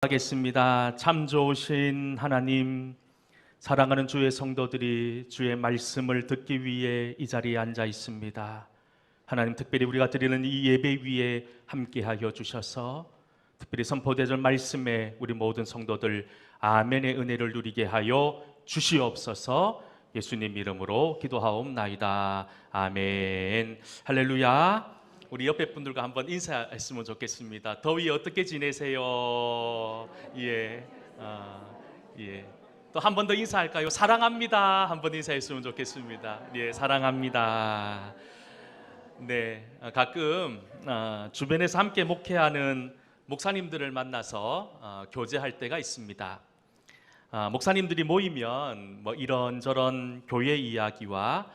하겠습니다. 참 좋으신 하나님, 사랑하는 주의 성도들이 주의 말씀을 듣기 위해 이 자리에 앉아 있습니다. 하나님, 특별히 우리가 드리는 이 예배 위에 함께하여 주셔서 특별히 선포되는 말씀에 우리 모든 성도들 아멘의 은혜를 누리게 하여 주시옵소서. 예수님 이름으로 기도하옵나이다. 아멘. 할렐루야. 우리 옆에 분들과 한번 인사했으면 좋겠습니다. 더위 어떻게 지내세요? 예, 예. 또 한 번 더 인사할까요? 사랑합니다. 한번 인사했으면 좋겠습니다. 예, 사랑합니다. 네, 가끔 주변에서 함께 목회하는 목사님들을 만나서 교제할 때가 있습니다. 목사님들이 모이면 뭐 이런저런 교회 이야기와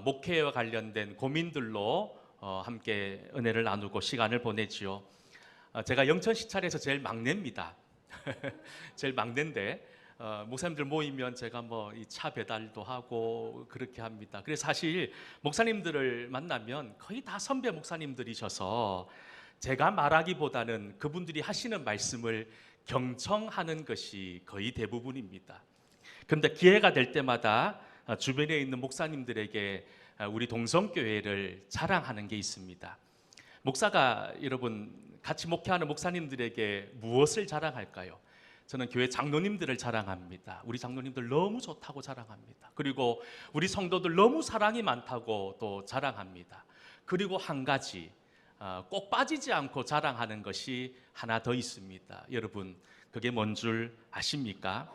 목회와 관련된 고민들로 함께 은혜를 나누고 시간을 보내지요. 제가 영천 시찰에서 제일 막내입니다. 제일 막내인데 목사님들 모이면 제가 뭐 이 차 배달도 하고 그렇게 합니다. 그래서 사실 목사님들을 만나면 거의 다 선배 목사님들이셔서 제가 말하기보다는 그분들이 하시는 말씀을 경청하는 것이 거의 대부분입니다. 그런데 기회가 될 때마다 주변에 있는 목사님들에게 우리 동성교회를 자랑하는 게 있습니다. 목사가 여러분 같이 목회하는 목사님들에게 무엇을 자랑할까요? 저는 교회 장로님들을 자랑합니다. 우리 장로님들 너무 좋다고 자랑합니다. 그리고 우리 성도들 너무 사랑이 많다고 또 자랑합니다. 그리고 한 가지 꼭 빠지지 않고 자랑하는 것이 하나 더 있습니다. 여러분, 그게 뭔 줄 아십니까?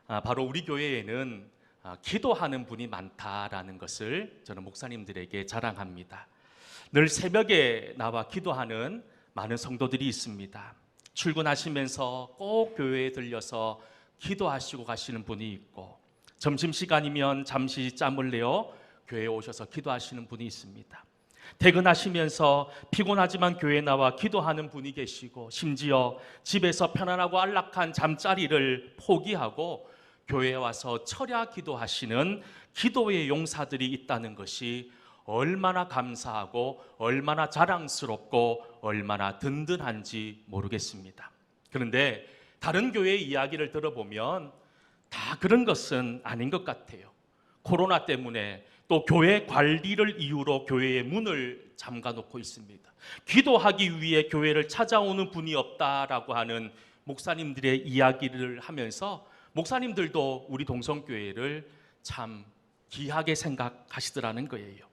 바로 우리 교회에는 기도하는 분이 많다라는 것을 저는 목사님들에게 자랑합니다. 늘 새벽에 나와 기도하는 많은 성도들이 있습니다. 출근하시면서 꼭 교회에 들려서 기도하시고 가시는 분이 있고, 점심시간이면 잠시 짬을 내어 교회에 오셔서 기도하시는 분이 있습니다. 퇴근하시면서 피곤하지만 교회에 나와 기도하는 분이 계시고, 심지어 집에서 편안하고 안락한 잠자리를 포기하고 교회에 와서 철야 기도하시는 기도의 용사들이 있다는 것이 얼마나 감사하고 얼마나 자랑스럽고 얼마나 든든한지 모르겠습니다. 그런데 다른 교회의 이야기를 들어보면 다 그런 것은 아닌 것 같아요. 코로나 때문에 또 교회 관리를 이유로 교회의 문을 잠가 놓고 있습니다. 기도하기 위해 교회를 찾아오는 분이 없다라고 하는 목사님들의 이야기를 하면서 목사님들도 우리 동성교회를 참 귀하게 생각하시더라는 거예요.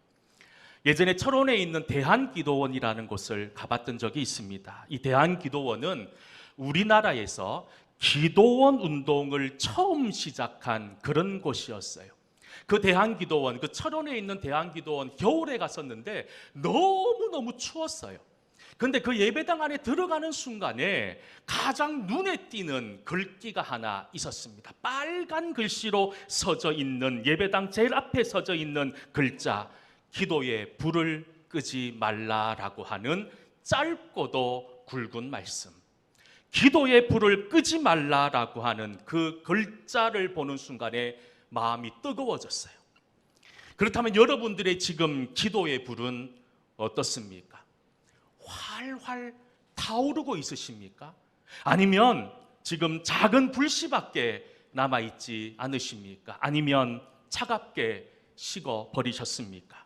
예전에 철원에 있는 대한기도원이라는 곳을 가봤던 적이 있습니다. 이 대한기도원은 우리나라에서 기도원 운동을 처음 시작한 그런 곳이었어요. 그 대한기도원, 그 철원에 있는 대한기도원 겨울에 갔었는데 너무너무 추웠어요. 그런데 그 예배당 안에 들어가는 순간에 가장 눈에 띄는 글귀가 하나 있었습니다. 빨간 글씨로 서져 있는, 예배당 제일 앞에 서져 있는 글자, 기도에 불을 끄지 말라라고 하는 짧고도 굵은 말씀. 기도에 불을 끄지 말라라고 하는 그 글자를 보는 순간에 마음이 뜨거워졌어요. 그렇다면 여러분들의 지금 기도의 불은 어떻습니까? 활활 타오르고 있으십니까? 아니면 지금 작은 불씨밖에 남아있지 않으십니까? 아니면 차갑게 식어 버리셨습니까?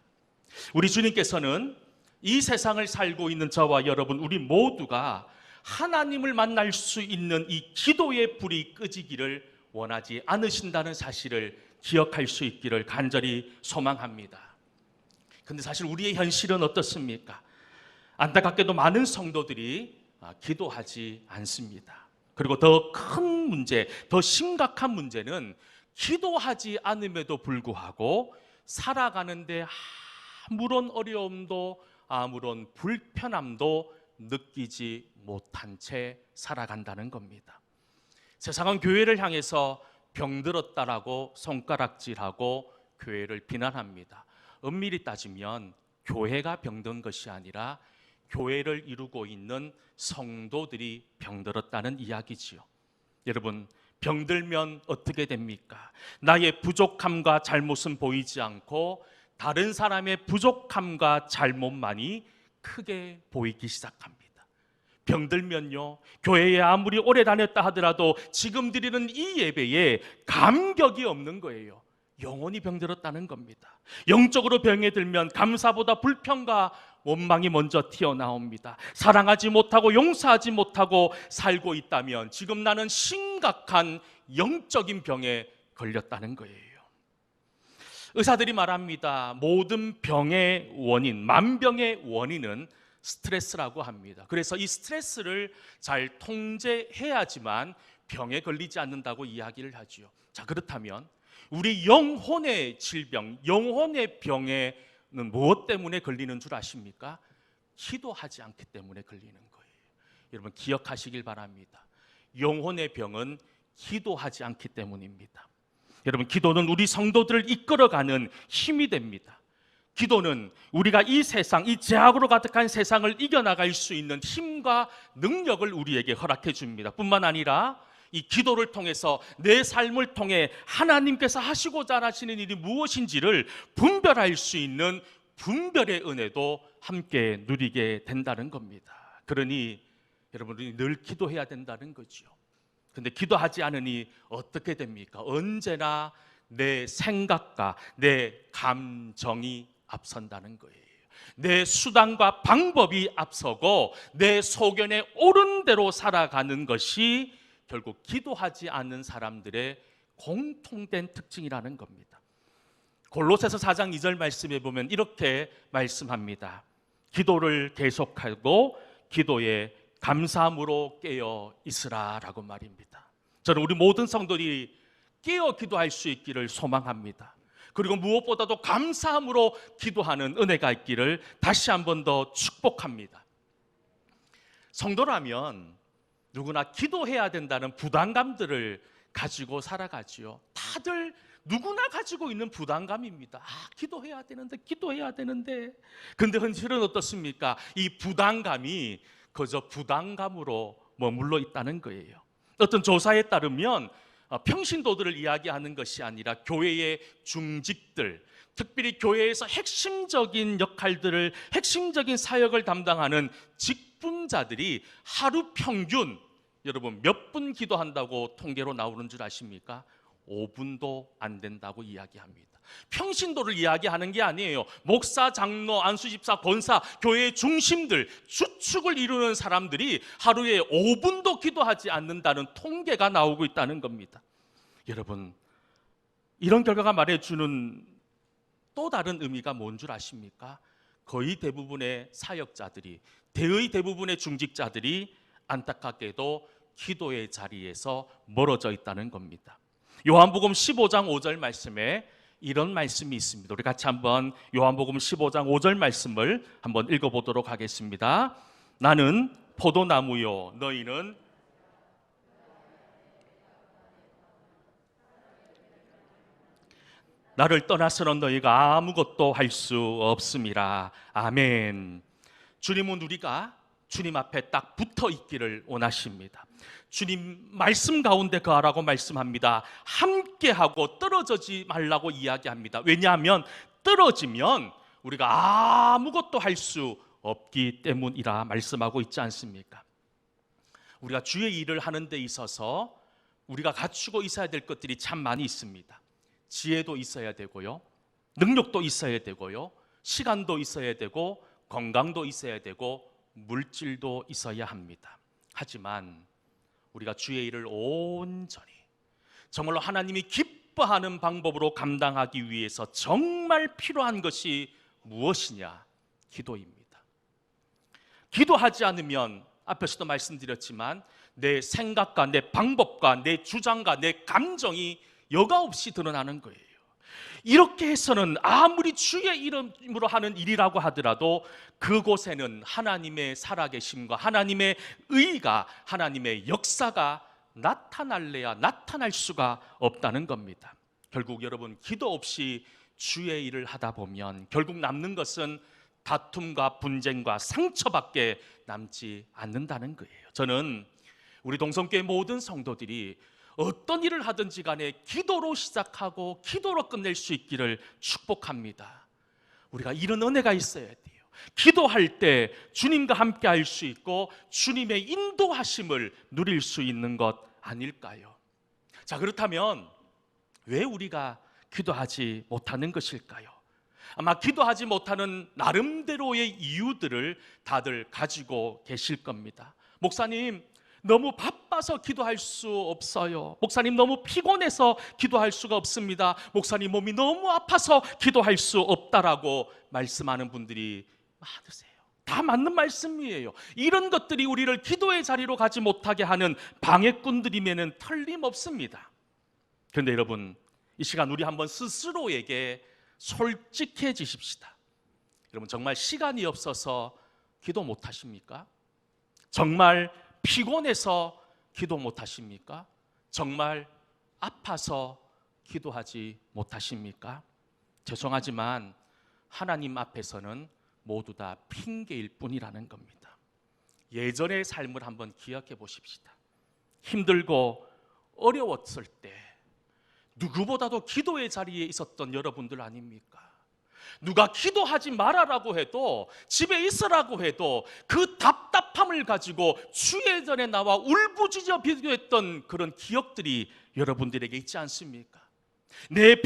우리 주님께서는 이 세상을 살고 있는 저와 여러분, 우리 모두가 하나님을 만날 수 있는 이 기도의 불이 끄지기를 원하지 않으신다는 사실을 기억할 수 있기를 간절히 소망합니다. 그런데 사실 우리의 현실은 어떻습니까? 안타깝게도 많은 성도들이 기도하지 않습니다. 그리고 더 큰 문제, 더 심각한 문제는 기도하지 않음에도 불구하고 살아가는데 아무런 어려움도 아무런 불편함도 느끼지 못한 채 살아간다는 겁니다. 세상은 교회를 향해서 병들었다라고 손가락질하고 교회를 비난합니다. 엄밀히 따지면 교회가 병든 것이 아니라 교회를 이루고 있는 성도들이 병들었다는 이야기지요. 여러분, 병들면 어떻게 됩니까? 나의 부족함과 잘못은 보이지 않고 다른 사람의 부족함과 잘못만이 크게 보이기 시작합니다. 병들면요, 교회에 아무리 오래 다녔다 하더라도 지금 드리는 이 예배에 감격이 없는 거예요. 영혼이 병들었다는 겁니다. 영적으로 병에 들면 감사보다 불평과 원망이 먼저 튀어나옵니다. 사랑하지 못하고 용서하지 못하고 살고 있다면 지금 나는 심각한 영적인 병에 걸렸다는 거예요. 의사들이 말합니다. 모든 병의 원인, 만병의 원인은 스트레스라고 합니다. 그래서 이 스트레스를 잘 통제해야지만 병에 걸리지 않는다고 이야기를 하지요. 자, 그렇다면 우리 영혼의 질병, 영혼의 병에는 무엇 때문에 걸리는 줄 아십니까? 기도하지 않기 때문에 걸리는 거예요. 여러분 기억하시길 바랍니다. 영혼의 병은 기도하지 않기 때문입니다. 여러분 기도는 우리 성도들을 이끌어가는 힘이 됩니다. 기도는 우리가 이 세상, 이 죄악으로 가득한 세상을 이겨나갈 수 있는 힘과 능력을 우리에게 허락해 줍니다. 뿐만 아니라 이 기도를 통해서 내 삶을 통해 하나님께서 하시고자 하시는 일이 무엇인지를 분별할 수 있는 분별의 은혜도 함께 누리게 된다는 겁니다. 그러니 여러분이 늘 기도해야 된다는 거죠. 근데 기도하지 않으니 어떻게 됩니까? 언제나 내 생각과 내 감정이 앞선다는 거예요. 내 수단과 방법이 앞서고 내 소견에 옳은 대로 살아가는 것이 결국 기도하지 않는 사람들의 공통된 특징이라는 겁니다. 골로새서 4장 2절 말씀에 보면 이렇게 말씀합니다. 기도를 계속하고 기도에 감사함으로 깨어 있으라라고 말입니다. 저는 우리 모든 성도들이 깨어 기도할 수 있기를 소망합니다. 그리고 무엇보다도 감사함으로 기도하는 은혜가 있기를 다시 한 번 더 축복합니다. 성도라면 누구나 기도해야 된다는 부담감들을 가지고 살아가지요. 다들 누구나 가지고 있는 부담감입니다. 기도해야 되는데. 근데 현실은 어떻습니까? 이 부담감이 그저 부담감으로 머물러 있다는 거예요. 어떤 조사에 따르면 평신도들을 이야기하는 것이 아니라 교회의 중직들, 특별히 교회에서 핵심적인 역할들을, 핵심적인 사역을 담당하는 직분자들이 하루 평균 여러분 몇 분 기도한다고 통계로 나오는 줄 아십니까? 5분도 안 된다고 이야기합니다. 평신도를 이야기하는 게 아니에요. 목사, 장로, 안수집사, 권사, 교회의 중심들, 주축을 이루는 사람들이 하루에 5분도 기도하지 않는다는 통계가 나오고 있다는 겁니다. 여러분, 이런 결과가 말해주는 또 다른 의미가 뭔 줄 아십니까? 거의 대부분의 사역자들이, 대부분의 중직자들이 안타깝게도 기도의 자리에서 멀어져 있다는 겁니다. 요한복음 15장 5절 말씀에 이런 말씀이 있습니다. 우리 같이 한번 요한복음 15장 5절 말씀을 한번 읽어보도록 하겠습니다. 나는 포도나무요 너희는 나를 떠나서는 너희가 아무것도 할 수 없음이라. 아멘. 주님은 우리가 주님 앞에 딱 붙어 있기를 원하십니다. 주님 말씀 가운데 거하라고 말씀합니다. 함께하고 떨어지지 말라고 이야기합니다. 왜냐하면 떨어지면 우리가 아무것도 할 수 없기 때문이라 말씀하고 있지 않습니까? 우리가 주의 일을 하는 데 있어서 우리가 갖추고 있어야 될 것들이 참 많이 있습니다. 지혜도 있어야 되고요, 능력도 있어야 되고요, 시간도 있어야 되고, 건강도 있어야 되고, 물질도 있어야 합니다. 하지만 우리가 주의 일을 온전히 정말로 하나님이 기뻐하는 방법으로 감당하기 위해서 정말 필요한 것이 무엇이냐? 기도입니다. 기도하지 않으면 앞에서도 말씀드렸지만 내 생각과 내 방법과 내 주장과 내 감정이 여과 없이 드러나는 거예요. 이렇게 해서는 아무리 주의 이름으로 하는 일이라고 하더라도 그곳에는 하나님의 살아계심과 하나님의 의가, 하나님의 역사가 나타날래야 나타날 수가 없다는 겁니다. 결국 여러분, 기도 없이 주의 일을 하다 보면 결국 남는 것은 다툼과 분쟁과 상처밖에 남지 않는다는 거예요. 저는 우리 동성교회 모든 성도들이 어떤 일을 하든지 간에 기도로 시작하고 기도로 끝낼 수 있기를 축복합니다. 우리가 이런 은혜가 있어야 돼요. 기도할 때 주님과 함께 할 수 있고 주님의 인도하심을 누릴 수 있는 것 아닐까요? 자, 그렇다면 왜 우리가 기도하지 못하는 것일까요? 아마 기도하지 못하는 나름대로의 이유들을 다들 가지고 계실 겁니다. 목사님, 너무 바빠서 기도할 수 없어요. 목사님, 너무 피곤해서 기도할 수가 없습니다. 목사님, 몸이 너무 아파서 기도할 수 없다라고 말씀하는 분들이 많으세요. 다 맞는 말씀이에요. 이런 것들이 우리를 기도의 자리로 가지 못하게 하는 방해꾼들이면은 틀림없습니다. 그런데 여러분, 이 시간 우리 한번 스스로에게 솔직해지십시다. 여러분, 정말 시간이 없어서 기도 못하십니까? 정말 피곤해서 기도 못하십니까? 정말 아파서 기도하지 못하십니까? 죄송하지만 하나님 앞에서는 모두 다 핑계일 뿐이라는 겁니다. 예전의 삶을 한번 기억해 보십시다. 힘들고 어려웠을 때 누구보다도 기도의 자리에 있었던 여러분들 아닙니까? 누가 기도하지 말아라고 해도, 집에 있으라고 해도 그 답답함을 가지고 주의 전에 나와 울부짖어 기도했던 그런 기억들이 여러분들에게 있지 않습니까? 내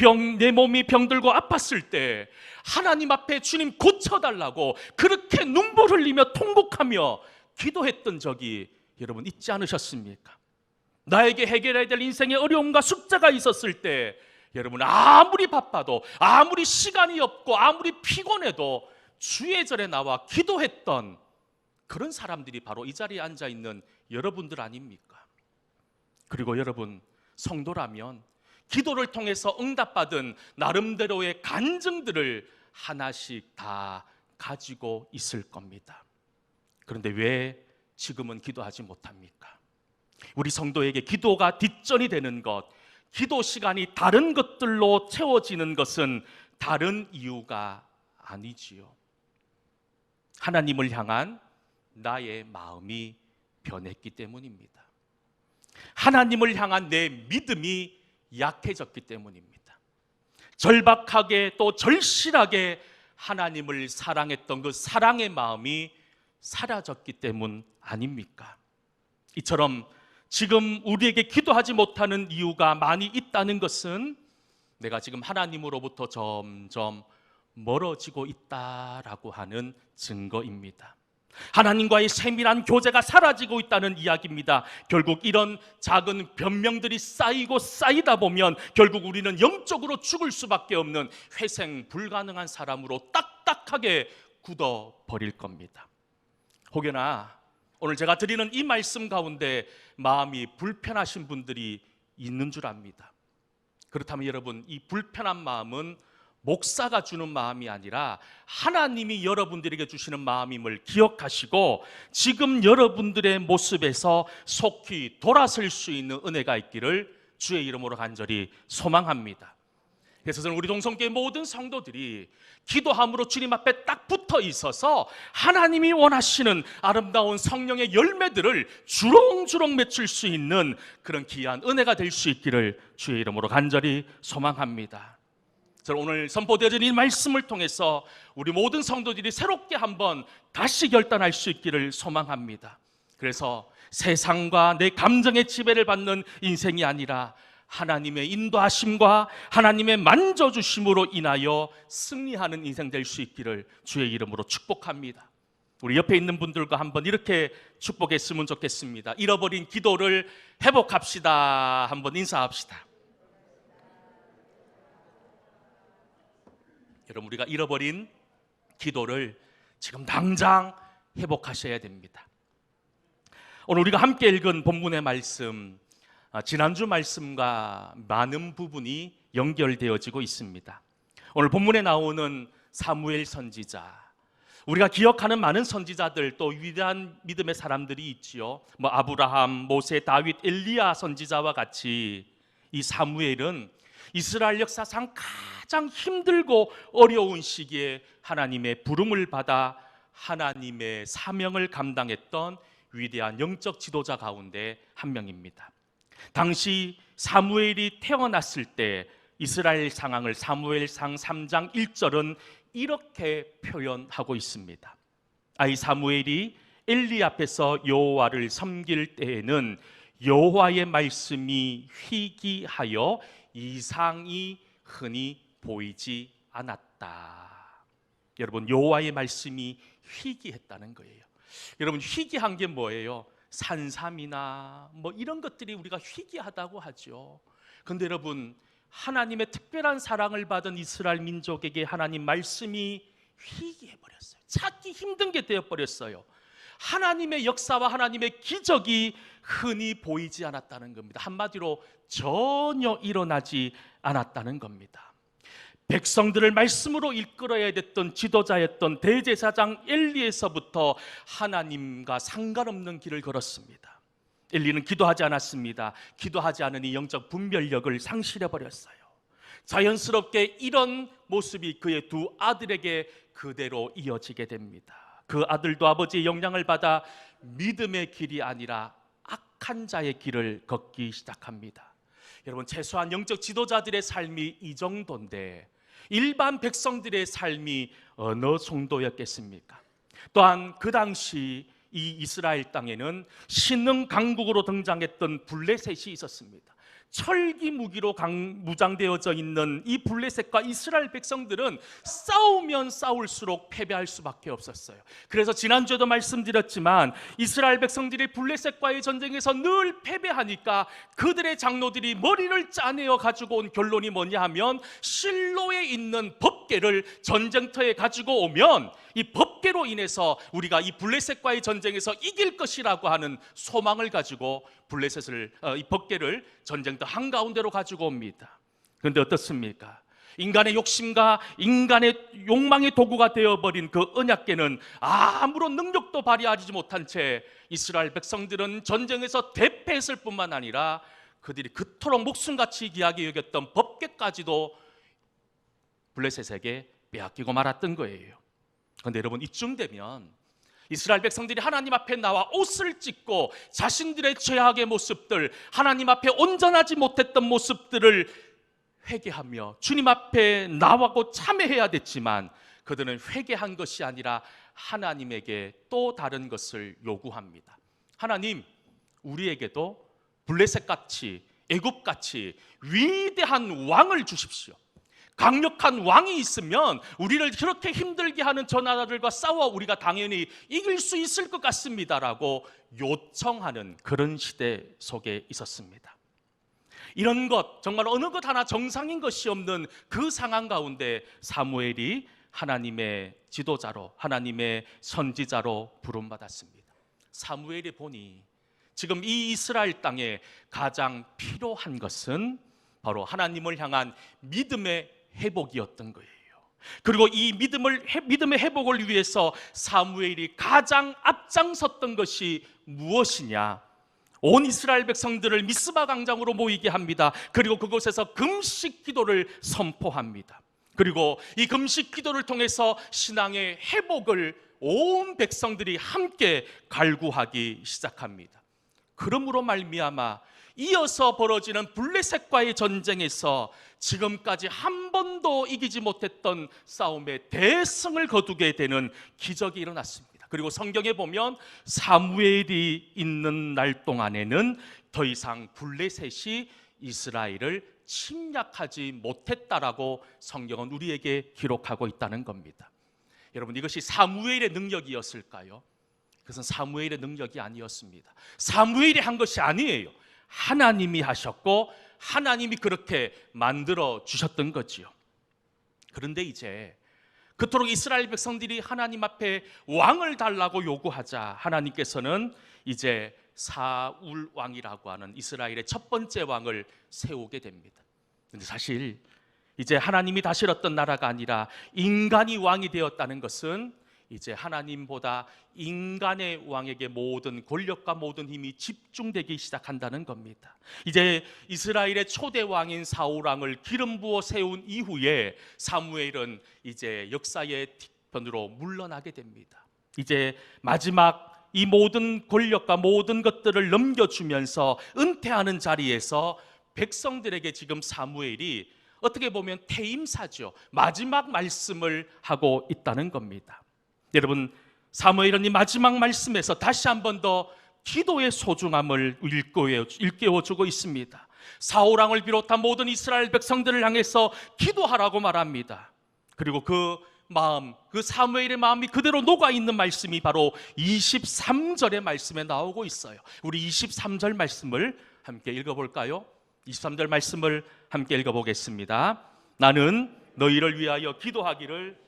몸이 병들고 아팠을 때 하나님 앞에 주님 고쳐달라고 그렇게 눈물 흘리며 통곡하며 기도했던 적이 여러분 있지 않으셨습니까? 나에게 해결해야 될 인생의 어려움과 숙제가 있었을 때 여러분, 아무리 바빠도, 아무리 시간이 없고, 아무리 피곤해도 주의 전에 나와 기도했던 그런 사람들이 바로 이 자리에 앉아 있는 여러분들 아닙니까? 그리고 여러분, 성도라면 기도를 통해서 응답받은 나름대로의 간증들을 하나씩 다 가지고 있을 겁니다. 그런데 왜 지금은 기도하지 못합니까? 우리 성도에게 기도가 뒷전이 되는 것, 기도 시간이 다른 것들로 채워지는 것은 다른 이유가 아니지요. 하나님을 향한 나의 마음이 변했기 때문입니다. 하나님을 향한 내 믿음이 약해졌기 때문입니다. 절박하게 또 절실하게 하나님을 사랑했던 그 사랑의 마음이 사라졌기 때문 아닙니까? 이처럼 지금 우리에게 기도하지 못하는 이유가 많이 있다는 것은 내가 지금 하나님으로부터 점점 멀어지고 있다라고 하는 증거입니다. 하나님과의 세밀한 교제가 사라지고 있다는 이야기입니다. 결국 이런 작은 변명들이 쌓이고 쌓이다 보면 결국 우리는 영적으로 죽을 수밖에 없는 회생 불가능한 사람으로 딱딱하게 굳어버릴 겁니다. 혹여나 오늘 제가 드리는 이 말씀 가운데 마음이 불편하신 분들이 있는 줄 압니다. 그렇다면 여러분, 이 불편한 마음은 목사가 주는 마음이 아니라 하나님이 여러분들에게 주시는 마음임을 기억하시고 지금 여러분들의 모습에서 속히 돌아설 수 있는 은혜가 있기를 주의 이름으로 간절히 소망합니다. 그래서 저는 우리 동성교회 모든 성도들이 기도함으로 주님 앞에 딱 붙어 있어서 하나님이 원하시는 아름다운 성령의 열매들을 주렁주렁 맺힐 수 있는 그런 귀한 은혜가 될 수 있기를 주의 이름으로 간절히 소망합니다. 저는 오늘 선포되어진 이 말씀을 통해서 우리 모든 성도들이 새롭게 한번 다시 결단할 수 있기를 소망합니다. 그래서 세상과 내 감정의 지배를 받는 인생이 아니라 하나님의 인도하심과 하나님의 만져주심으로 인하여 승리하는 인생 될 수 있기를 주의 이름으로 축복합니다. 우리 옆에 있는 분들과 한번 이렇게 축복했으면 좋겠습니다. 잃어버린 기도를 회복합시다. 한번 인사합시다. 여러분, 우리가 잃어버린 기도를 지금 당장 회복하셔야 됩니다. 오늘 우리가 함께 읽은 본문의 말씀, 지난주 말씀과 많은 부분이 연결되어지고 있습니다. 오늘 본문에 나오는 사무엘 선지자, 우리가 기억하는 많은 선지자들, 또 위대한 믿음의 사람들이 있지요. 아브라함, 모세, 다윗, 엘리야 선지자와 같이 이 사무엘은 이스라엘 역사상 가장 힘들고 어려운 시기에 하나님의 부름을 받아 하나님의 사명을 감당했던 위대한 영적 지도자 가운데 한 명입니다. 당시 사무엘이 태어났을 때 이스라엘 상황을 사무엘상 3장 1절은 이렇게 표현하고 있습니다. 아이 사무엘이 엘리 앞에서 여호와를 섬길 때에는 여호와의 말씀이 희귀하여 이상이 흔히 보이지 않았다. 여러분, 여호와의 말씀이 희귀했다는 거예요. 여러분, 희귀한 게 뭐예요? 산삼이나 뭐 이런 것들이 우리가 희귀하다고 하죠. 근데 여러분, 하나님의 특별한 사랑을 받은 이스라엘 민족에게 하나님 말씀이 희귀해버렸어요. 찾기 힘든 게 되어버렸어요. 하나님의 역사와 하나님의 기적이 흔히 보이지 않았다는 겁니다. 한마디로 전혀 일어나지 않았다는 겁니다. 백성들을 말씀으로 이끌어야 됐던 지도자였던 대제사장 엘리에서부터 하나님과 상관없는 길을 걸었습니다. 엘리는 기도하지 않았습니다. 기도하지 않으니 영적 분별력을 상실해버렸어요. 자연스럽게 이런 모습이 그의 두 아들에게 그대로 이어지게 됩니다. 그 아들도 아버지의 영향을 받아 믿음의 길이 아니라 악한 자의 길을 걷기 시작합니다. 여러분, 최소한 영적 지도자들의 삶이 이 정도인데 일반 백성들의 삶이 어느 정도였겠습니까? 또한 그 당시 이 이스라엘 땅에는 신흥 강국으로 등장했던 블레셋이 있었습니다. 철기 무기로 무장되어져 있는 이 블레셋과 이스라엘 백성들은 싸우면 싸울수록 패배할 수밖에 없었어요. 그래서 지난주에도 말씀드렸지만 이스라엘 백성들이 블레셋과의 전쟁에서 늘 패배하니까 그들의 장로들이 머리를 짜내어 가지고 온 결론이 뭐냐 하면 실로에 있는 법궤를 전쟁터에 가지고 오면 이 법궤로 인해서 우리가 이 블레셋과의 전쟁에서 이길 것이라고 하는 소망을 가지고 이 법궤를 전쟁터 한가운데로 가지고 옵니다. 그런데 어떻습니까? 인간의 욕심과 인간의 욕망의 도구가 되어버린 그 언약궤는 아무런 능력도 발휘하지 못한 채 이스라엘 백성들은 전쟁에서 대패했을 뿐만 아니라 그들이 그토록 목숨같이 귀하게 여겼던 법궤까지도 블레셋에게 빼앗기고 말았던 거예요. 그런데 여러분, 이쯤 되면 이스라엘 백성들이 하나님 앞에 나와 옷을 찢고 자신들의 죄악의 모습들, 하나님 앞에 온전하지 못했던 모습들을 회개하며 주님 앞에 나와고 참회해야 됐지만 그들은 회개한 것이 아니라 하나님에게 또 다른 것을 요구합니다. 하나님, 우리에게도 블레셋같이 애굽같이 위대한 왕을 주십시오. 강력한 왕이 있으면 우리를 그렇게 힘들게 하는 저 나라들과 싸워 우리가 당연히 이길 수 있을 것 같습니다라고 요청하는 그런 시대 속에 있었습니다. 이런 것, 정말 어느 것 하나 정상인 것이 없는 그 상황 가운데 사무엘이 하나님의 지도자로, 하나님의 선지자로 부름받았습니다. 사무엘이 보니 지금 이 이스라엘 땅에 가장 필요한 것은 바로 하나님을 향한 믿음의 회복이었던 거예요. 그리고 이 믿음의 회복을 위해서 사무엘이 가장 앞장섰던 것이 무엇이냐? 온 이스라엘 백성들을 미스바 광장으로 모이게 합니다. 그리고 그곳에서 금식 기도를 선포합니다. 그리고 이 금식 기도를 통해서 신앙의 회복을 온 백성들이 함께 갈구하기 시작합니다. 그러므로 말미암아 이어서 벌어지는 블레셋과의 전쟁에서 지금까지 한 번도 이기지 못했던 싸움에 대승을 거두게 되는 기적이 일어났습니다. 그리고 성경에 보면 사무엘이 있는 날 동안에는 더 이상 블레셋이 이스라엘을 침략하지 못했다라고 성경은 우리에게 기록하고 있다는 겁니다. 여러분, 이것이 사무엘의 능력이었을까요? 그것은 사무엘의 능력이 아니었습니다. 사무엘이 한 것이 아니에요. 하나님이 하셨고 하나님이 그렇게 만들어 주셨던 거지요. 그런데 이제 그토록 이스라엘 백성들이 하나님 앞에 왕을 달라고 요구하자 하나님께서는 이제 사울 왕이라고 하는 이스라엘의 첫 번째 왕을 세우게 됩니다. 그런데 사실 이제 하나님이 다스렸던 나라가 아니라 인간이 왕이 되었다는 것은 이제 하나님보다 인간의 왕에게 모든 권력과 모든 힘이 집중되기 시작한다는 겁니다. 이제 이스라엘의 초대 왕인 사울 왕을 기름 부어 세운 이후에 사무엘은 이제 역사의 뒤편으로 물러나게 됩니다. 이제 마지막 이 모든 권력과 모든 것들을 넘겨주면서 은퇴하는 자리에서 백성들에게 지금 사무엘이 어떻게 보면 퇴임사죠. 마지막 말씀을 하고 있다는 겁니다. 여러분, 사무엘은 이 마지막 말씀에서 다시 한 번 더 기도의 소중함을 일깨워주고 있습니다. 사울 왕을 비롯한 모든 이스라엘 백성들을 향해서 기도하라고 말합니다. 그리고 그 마음, 그 사무엘의 마음이 그대로 녹아있는 말씀이 바로 23절의 말씀에 나오고 있어요. 우리 23절 말씀을 함께 읽어볼까요? 23절 말씀을 함께 읽어보겠습니다. 나는 너희를 위하여 기도하기를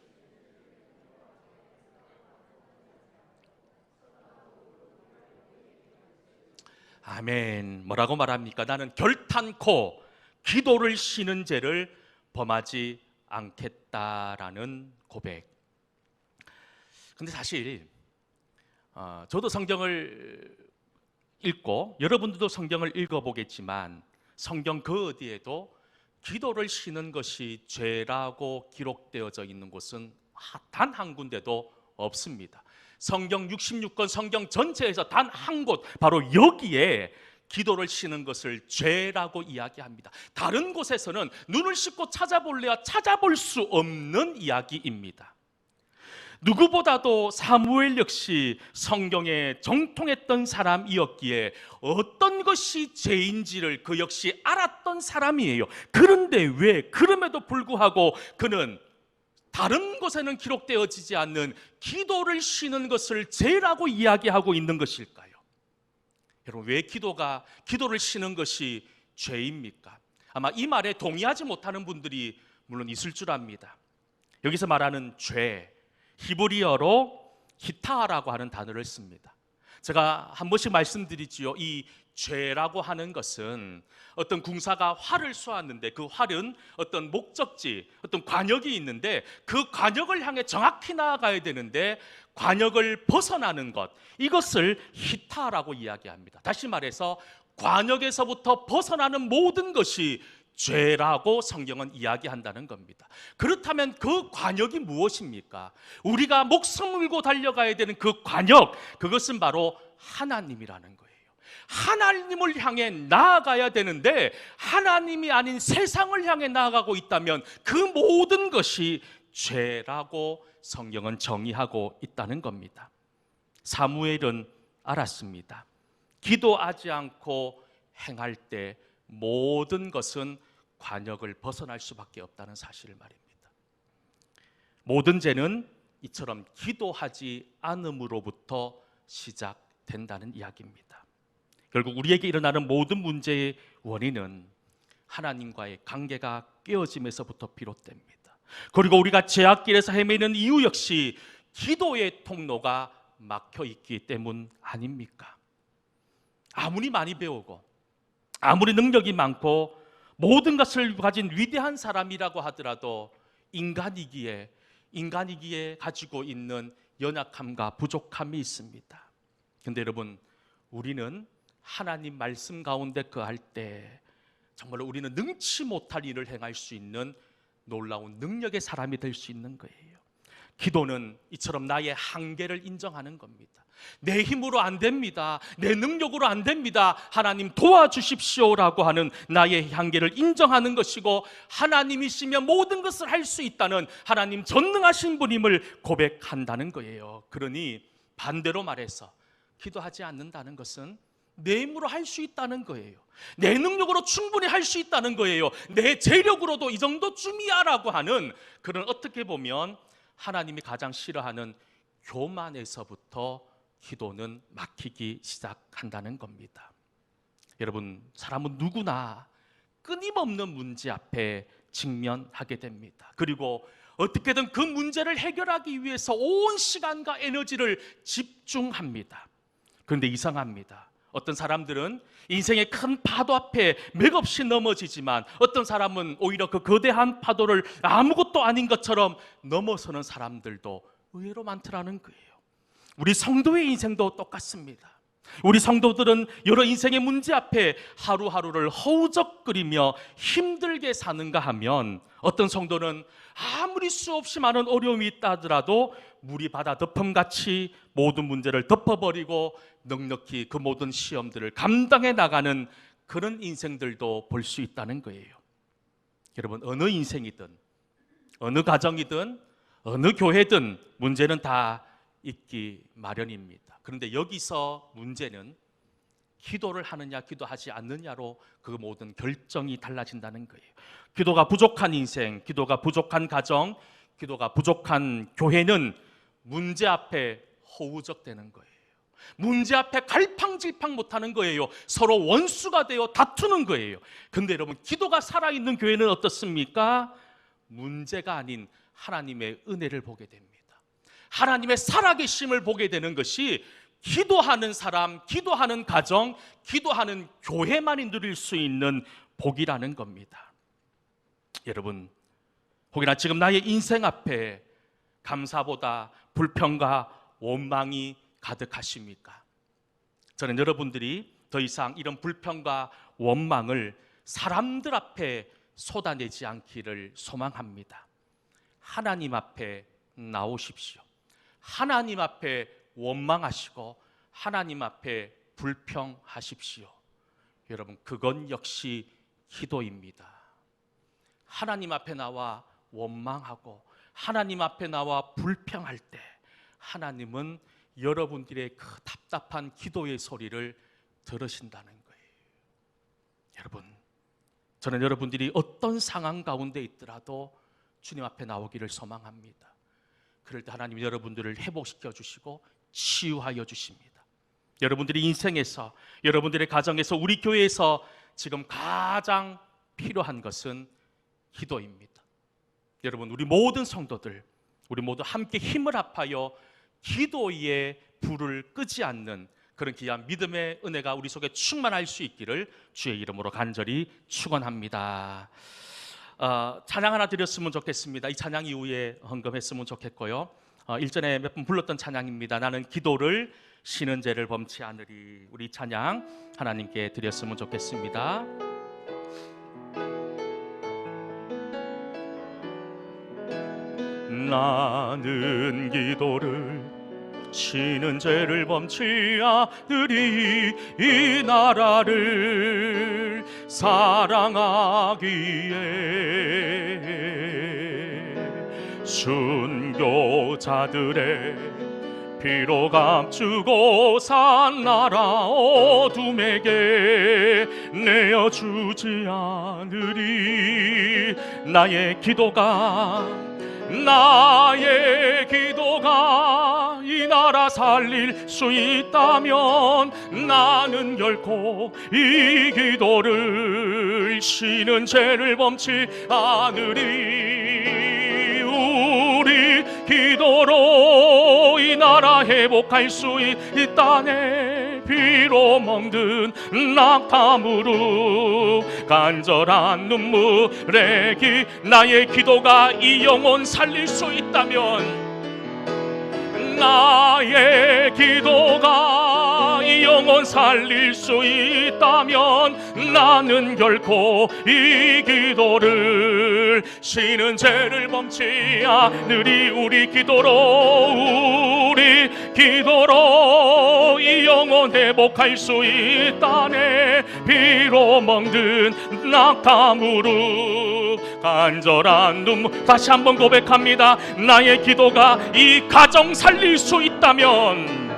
아멘. 뭐라고 말합니까? 나는 결탄코 기도를 쉬는 죄를 범하지 않겠다라는 고백. 근데 사실 저도 성경을 읽고 여러분들도 성경을 읽어보겠지만 성경 그 어디에도 기도를 쉬는 것이 죄라고 기록되어져 있는 곳은 단 한 군데도 없습니다. 성경 66권 성경 전체에서 단 한 곳, 바로 여기에 기도를 쉬는 것을 죄라고 이야기합니다. 다른 곳에서는 눈을 씻고 찾아볼래야 찾아볼 수 없는 이야기입니다. 누구보다도 사무엘 역시 성경에 정통했던 사람이었기에 어떤 것이 죄인지를 그 역시 알았던 사람이에요. 그런데 왜 그럼에도 불구하고 그는 다른 곳에는 기록되어지지 않는 기도를 쉬는 것을 죄라고 이야기하고 있는 것일까요? 여러분, 왜 기도를 쉬는 것이 죄입니까? 아마 이 말에 동의하지 못하는 분들이 물론 있을 줄 압니다. 여기서 말하는 죄, 히브리어로 히타라고 하는 단어를 씁니다. 제가 한 번씩 말씀드리지요. 이 죄라고 하는 것은 어떤 군사가 활을 쏘았는데 그 활은 어떤 목적지, 어떤 관역이 있는데 그 관역을 향해 정확히 나아가야 되는데 관역을 벗어나는 것, 이것을 히타라고 이야기합니다. 다시 말해서 관역에서부터 벗어나는 모든 것이 죄라고 성경은 이야기한다는 겁니다. 그렇다면 그 관역이 무엇입니까? 우리가 목숨 걸고 달려가야 되는 그 관역, 그것은 바로 하나님이라는 거예요. 하나님을 향해 나아가야 되는데 하나님이 아닌 세상을 향해 나아가고 있다면 그 모든 것이 죄라고 성경은 정의하고 있다는 겁니다. 사무엘은 알았습니다. 기도하지 않고 행할 때 모든 것은 관역을 벗어날 수밖에 없다는 사실을 말입니다. 모든 죄는 이처럼 기도하지 않음으로부터 시작된다는 이야기입니다. 결국 우리에게 일어나는 모든 문제의 원인은 하나님과의 관계가 깨어짐에서부터 비롯됩니다. 그리고 우리가 죄악길에서 헤매는 이유 역시 기도의 통로가 막혀 있기 때문 아닙니까? 아무리 많이 배우고 아무리 능력이 많고 모든 것을 가진 위대한 사람이라고 하더라도 인간이기에 가지고 있는 연약함과 부족함이 있습니다. 그런데 여러분, 우리는 하나님 말씀 가운데 거할 때 정말 우리는 능치 못할 일을 행할 수 있는 놀라운 능력의 사람이 될 수 있는 거예요. 기도는 이처럼 나의 한계를 인정하는 겁니다. 내 힘으로 안 됩니다. 내 능력으로 안 됩니다. 하나님 도와주십시오라고 하는 나의 한계를 인정하는 것이고, 하나님이시면 모든 것을 할 수 있다는 하나님 전능하신 분임을 고백한다는 거예요. 그러니 반대로 말해서 기도하지 않는다는 것은 내 힘으로 할 수 있다는 거예요. 내 능력으로 충분히 할 수 있다는 거예요. 내 재력으로도 이 정도쯤이야라고 하는 그런, 어떻게 보면 하나님이 가장 싫어하는 교만에서부터 기도는 막히기 시작한다는 겁니다. 여러분, 사람은 누구나 끊임없는 문제 앞에 직면하게 됩니다. 그리고 어떻게든 그 문제를 해결하기 위해서 온 시간과 에너지를 집중합니다. 그런데 이상합니다. 어떤 사람들은 인생의 큰 파도 앞에 맥없이 넘어지지만 어떤 사람은 오히려 그 거대한 파도를 아무것도 아닌 것처럼 넘어서는 사람들도 의외로 많더라는 거예요. 우리 성도의 인생도 똑같습니다. 우리 성도들은 여러 인생의 문제 앞에 하루하루를 허우적거리며 힘들게 사는가 하면, 어떤 성도는 아무리 수없이 많은 어려움이 있다 하더라도 물이 바다 덮음같이 모든 문제를 덮어버리고 넉넉히 그 모든 시험들을 감당해 나가는 그런 인생들도 볼 수 있다는 거예요. 여러분, 어느 인생이든 어느 가정이든 어느 교회든 문제는 다 있기 마련입니다. 그런데 여기서 문제는 기도를 하느냐 기도하지 않느냐로 그 모든 결정이 달라진다는 거예요. 기도가 부족한 인생, 기도가 부족한 가정, 기도가 부족한 교회는 문제 앞에 허우적대는 거예요. 문제 앞에 갈팡질팡 못하는 거예요. 서로 원수가 되어 다투는 거예요. 근데 여러분, 기도가 살아있는 교회는 어떻습니까? 문제가 아닌 하나님의 은혜를 보게 됩니다. 하나님의 살아계심을 보게 되는 것이 기도하는 사람, 기도하는 가정, 기도하는 교회만이 누릴 수 있는 복이라는 겁니다. 여러분, 혹여나 지금 나의 인생 앞에 감사보다 불평과 원망이 가득하십니까? 저는 여러분들이 더 이상 이런 불평과 원망을 사람들 앞에 쏟아내지 않기를 소망합니다. 하나님 앞에 나오십시오. 하나님 앞에 원망하시고 하나님 앞에 불평하십시오. 여러분, 그건 역시 기도입니다. 하나님 앞에 나와 원망하고 하나님 앞에 나와 불평할 때 하나님은 여러분들의 그 답답한 기도의 소리를 들으신다는 거예요. 여러분, 저는 여러분들이 어떤 상황 가운데 있더라도 주님 앞에 나오기를 소망합니다. 그럴 때 하나님이 여러분들을 회복시켜 주시고 치유하여 주십니다. 여러분들이 인생에서, 여러분들의 가정에서, 우리 교회에서 지금 가장 필요한 것은 기도입니다. 여러분, 우리 모든 성도들, 우리 모두 함께 힘을 합하여 기도의 불을 끄지 않는 그런 귀한 믿음의 은혜가 우리 속에 충만할 수 있기를 주의 이름으로 간절히 축원합니다. 찬양 하나 드렸으면 좋겠습니다. 이 찬양 이후에 헌금했으면 좋겠고요. 일전에 몇 번 불렀던 찬양입니다. 나는 기도를 쉬는 죄를 범치 않으리. 우리 찬양 하나님께 드렸으면 좋겠습니다. 나는 기도를 쉬는 죄를 범치 않으리. 이 나라를 사랑하기에 순교자들의 피로 감추고 산 나라 어둠에게 내어주지 않으리. 나의 기도가 이 나라 살릴 수 있다면 나는 결코 이 기도를 쉬는 죄를 범치 않으리. 우리 기도로 이 나라 회복할 수 있다네. 피로 먹든 낙타무릎 간절한 눈물의 나의 기도가 이 영혼 살릴 수 있다면, 나의 기도가 이 영혼 살릴 수 있다면 나는 결코 이 기도를 쉬는 죄를 범치 않으리. 우리 기도로 이 영혼 회복할 수 있다네. 피로 먹든 낙타무릎 간절한 눈물. 다시 한번 고백합니다. 나의 기도가 이 가정 살릴 수 있다면,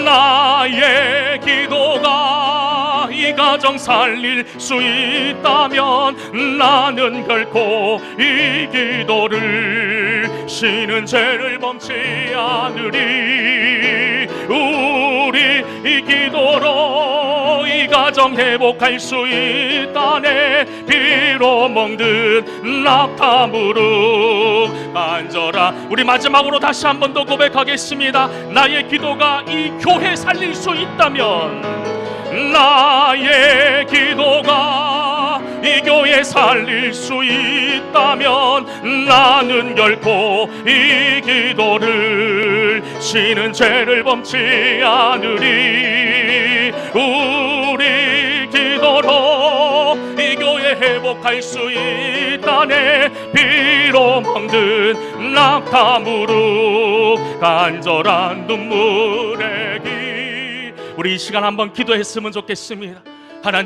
나의 기도가 이 가정 살릴 수 있다면 나는 결코 이 기도를 쉬는 죄를 범치 않으리. 우리 이 기도로 이 가정 회복할 수 있다네. 피로 먹든 낙타무릎 간절한. 우리 마지막으로 다시 한 번 더 고백하겠습니다. 나의 기도가 이 교회 살릴 수 있다면, 나의 기도가 이 교회 살릴 수 있다면 나는 결코 이 기도를 쉬는 죄를 범치 않으리. 우리 기도로 이 교회 회복할 수 있다네. 피로 먹든 낙타무릎 간절한 눈물의 기. 우리 이 시간 한번 기도했으면 좋겠습니다. 하나님,